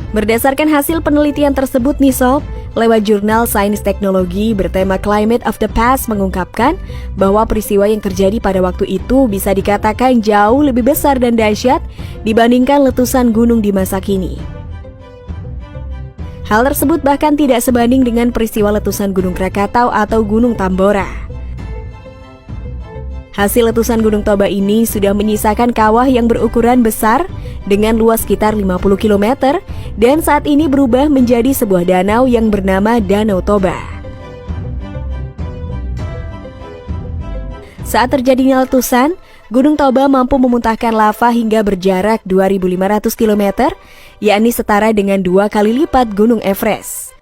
Berdasarkan hasil penelitian tersebut nih sob, lewat jurnal Sains Teknologi bertema Climate of the Past mengungkapkan bahwa peristiwa yang terjadi pada waktu itu bisa dikatakan jauh lebih besar dan dahsyat dibandingkan letusan gunung di masa kini. Hal tersebut bahkan tidak sebanding dengan peristiwa letusan Gunung Krakatau atau Gunung Tambora. Hasil letusan Gunung Toba ini sudah menyisakan kawah yang berukuran besar dengan luas sekitar 50 km dan saat ini berubah menjadi sebuah danau yang bernama Danau Toba. Saat terjadinya letusan, Gunung Toba mampu memuntahkan lava hingga berjarak 2.500 km, yakni setara dengan 2 kali lipat Gunung Everest.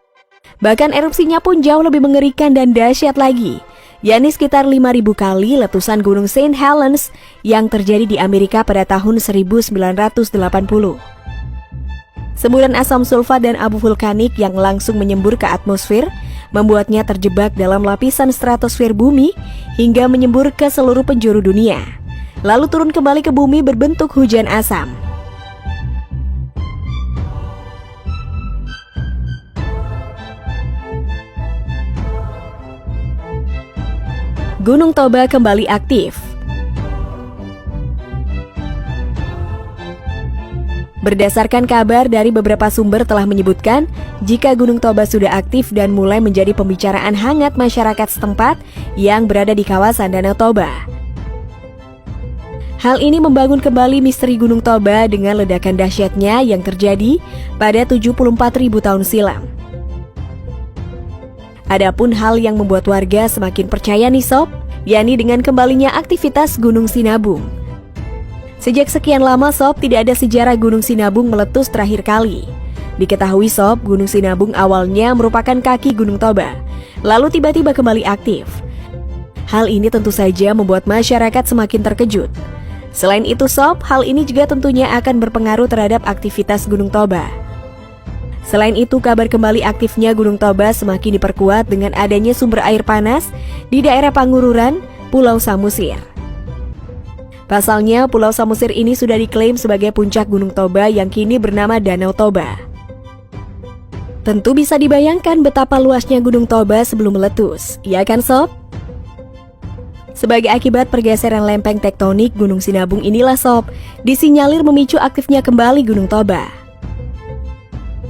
Bahkan erupsinya pun jauh lebih mengerikan dan dahsyat lagi, yakni sekitar 5.000 kali letusan Gunung St. Helens yang terjadi di Amerika pada tahun 1980. Semburan asam sulfat dan abu vulkanik yang langsung menyembur ke atmosfer membuatnya terjebak dalam lapisan stratosfer bumi hingga menyembur ke seluruh penjuru dunia, lalu turun kembali ke bumi berbentuk hujan asam. Gunung Toba kembali aktif. Berdasarkan kabar dari beberapa sumber telah menyebutkan jika Gunung Toba sudah aktif dan mulai menjadi pembicaraan hangat masyarakat setempat yang berada di kawasan Danau Toba. Hal ini membangun kembali misteri Gunung Toba dengan ledakan dahsyatnya yang terjadi pada 74.000 tahun silam. Adapun hal yang membuat warga semakin percaya nih sob, yakni dengan kembalinya aktivitas Gunung Sinabung. Sejak sekian lama sob, tidak ada sejarah Gunung Sinabung meletus terakhir kali. Diketahui sob, Gunung Sinabung awalnya merupakan kaki Gunung Toba, lalu tiba-tiba kembali aktif. Hal ini tentu saja membuat masyarakat semakin terkejut. Selain itu sob, hal ini juga tentunya akan berpengaruh terhadap aktivitas Gunung Toba. Selain itu, kabar kembali aktifnya Gunung Toba semakin diperkuat dengan adanya sumber air panas di daerah Pangururan, Pulau Samosir. Pasalnya, Pulau Samosir ini sudah diklaim sebagai puncak Gunung Toba yang kini bernama Danau Toba. Tentu bisa dibayangkan betapa luasnya Gunung Toba sebelum meletus, ya kan sob? Sebagai akibat pergeseran lempeng tektonik Gunung Sinabung inilah sob, disinyalir memicu aktifnya kembali Gunung Toba.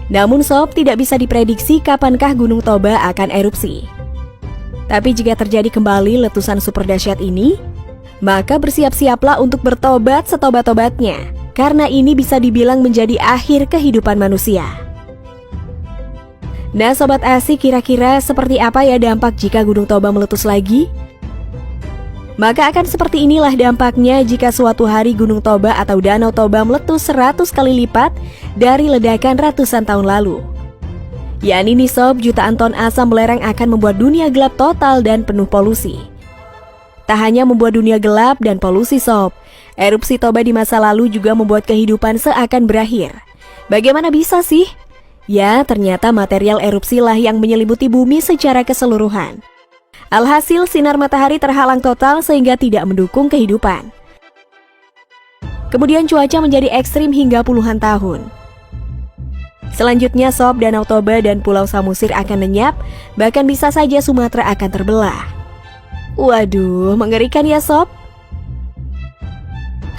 Namun sob, tidak bisa diprediksi kapankah Gunung Toba akan erupsi. Tapi jika terjadi kembali letusan super dahsyat ini, maka bersiap-siaplah untuk bertobat setobat-tobatnya, karena ini bisa dibilang menjadi akhir kehidupan manusia. Nah sobat asik, kira-kira seperti apa ya dampak jika Gunung Toba meletus lagi? Maka akan seperti inilah dampaknya jika suatu hari Gunung Toba atau Danau Toba meletus 100 kali lipat dari ledakan ratusan tahun lalu. Yakni nih sob, jutaan ton asam belerang akan membuat dunia gelap total dan penuh polusi. Tak hanya membuat dunia gelap dan polusi sob, erupsi Toba di masa lalu juga membuat kehidupan seakan berakhir. Bagaimana bisa sih? Ya, ternyata material erupsi lah yang menyelimuti bumi secara keseluruhan. Alhasil, sinar matahari terhalang total sehingga tidak mendukung kehidupan. Kemudian cuaca menjadi ekstrim hingga puluhan tahun. Selanjutnya sob, Danau Toba dan Pulau Samosir akan lenyap, bahkan bisa saja Sumatera akan terbelah. Waduh, mengerikan ya sob.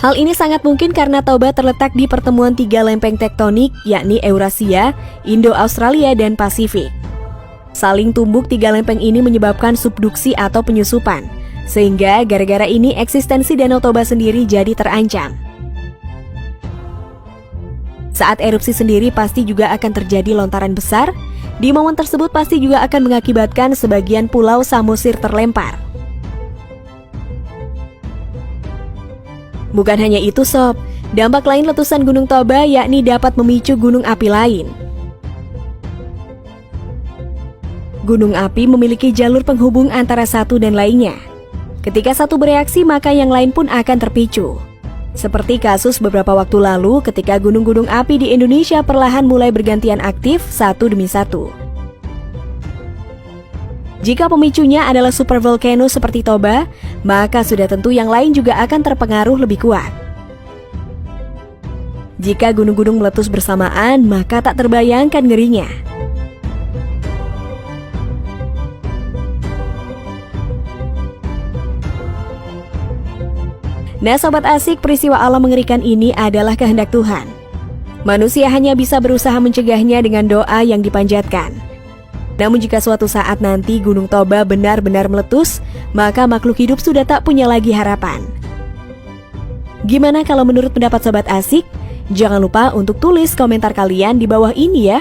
Hal ini sangat mungkin karena Toba terletak di pertemuan 3 lempeng tektonik, yakni Eurasia, Indo-Australia, dan Pasifik. Saling tumbuk 3 lempeng ini menyebabkan subduksi atau penyusupan, sehingga gara-gara ini eksistensi Danau Toba sendiri jadi terancam. Saat erupsi sendiri pasti juga akan terjadi lontaran besar. Di momen tersebut pasti juga akan mengakibatkan sebagian Pulau Samosir terlempar. Bukan hanya itu sob, dampak lain letusan Gunung Toba yakni dapat memicu gunung api lain. Gunung api memiliki jalur penghubung antara satu dan lainnya. Ketika satu bereaksi maka yang lain pun akan terpicu. Seperti kasus beberapa waktu lalu ketika gunung-gunung api di Indonesia perlahan mulai bergantian aktif satu demi satu. Jika pemicunya adalah supervolcano seperti Toba, maka sudah tentu yang lain juga akan terpengaruh lebih kuat. Jika gunung-gunung meletus bersamaan, maka tak terbayangkan ngerinya. Nah Sobat Asik, peristiwa alam mengerikan ini adalah kehendak Tuhan. Manusia hanya bisa berusaha mencegahnya dengan doa yang dipanjatkan. Namun jika suatu saat nanti Gunung Toba benar-benar meletus, maka makhluk hidup sudah tak punya lagi harapan. Gimana kalau menurut pendapat Sobat Asik? Jangan lupa untuk tulis komentar kalian di bawah ini ya.